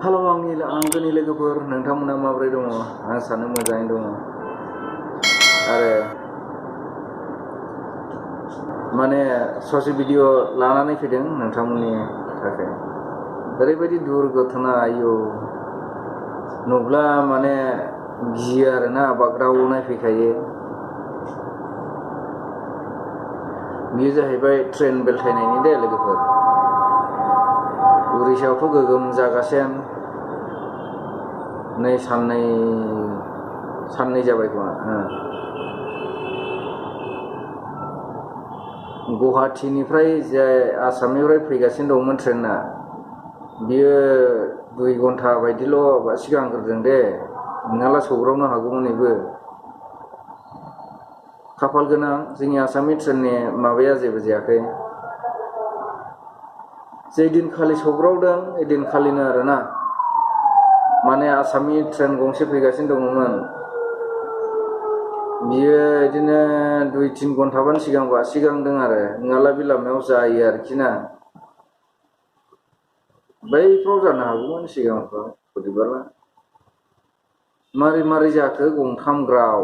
Halo आंनि लोगोफोर नोंथांमोना माबोरै दङ आं सानो मोजाङै दङ आरो माने ससे भिडिअ लानानै फैदों नोंथांमोननि थाखाय ओरैबायदि दुर्घटना आयौ नुब्ला माने गियो आरोना बाग्रावनाय फैखायो बेयो जाहैबाय ट्रेन बेलथायनायनि दे लोगोफोर उरिसायावथ' गोगोम जागासिनो नै साननै जाबाय खोमा गुवाहाटीनिफ्राय जाय आसामनिफ्राय फैगासिनो दंमोन ट्रेना बियो 2 घन्टा बायदिल' सिगांग्रोदों दे नङाब्ला सौग्रावनो हागौमोन बेबो खाफाल गोनां जोंनि आसामनि ट्रेननि माबाया जेबो जायाखै जे दिनखालि सौग्रावदों ओइदिनखालिनो आरोना माने आसामनि ट्रेन गंसे फैगासिनो दङमोन बियो बिदिनो 2-3 घन्टाबानो सिगांदों आरो नङाब्ला बे लामायाव जायो आरोखि ना बैफ्राव जानो हागौमोन सिगांफ्राव बोरैबाला मारै जाखो गंथाम ग्राव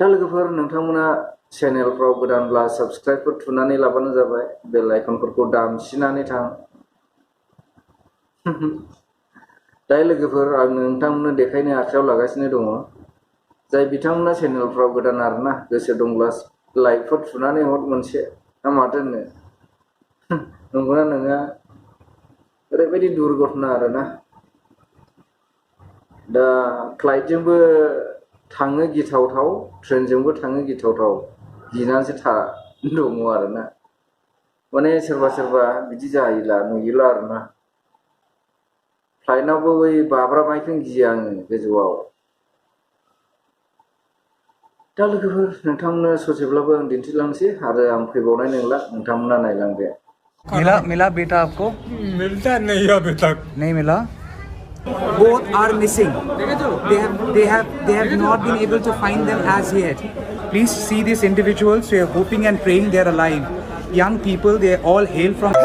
दा लोगोफोर नोंथांमोना चेनेलफ्राव गोदानब्ला साबस्क्राइबफोर थुनानै लाबानो जाबाय बेल आइकनफोरखौ दामसिनानै थां दा लोगोफोर आं नोंथांमोननो देखायनो आखायाव लागासिनो दङ जाय बिथांमोना चेनेलफ्राव गोदान आरोना गोसो दंब्ला लाइकफोर थुनानै हर मोनसे ना माथो होनो नंगौना नङा ओरैबायदि दुर्घटना आरोना दा फ्लाइटजोंबो थाङो गिथावथाव ट्रेनजोंबो थाङो गिथावथाव गिनानैसो दङ आरोना माने सोरबा बिदि जायोला नुयोला आरोना फ्लाइटनावबो बै बाब्राबनायखौनो गियो आङो गोजौआव दा लोगोफोर नोंथांमोननो ससेब्लाबो आं दिन्थिलांसै आरो आं फैबावनाय नंला नोंथांमोना नायलांदो मिला बेटा आपको मिलता नहीं है अभी तक नहीं मिला Both are missing. They have not been able to find them as yet. Please see these individuals. We are hoping and praying they are alive. Young people, they all hail from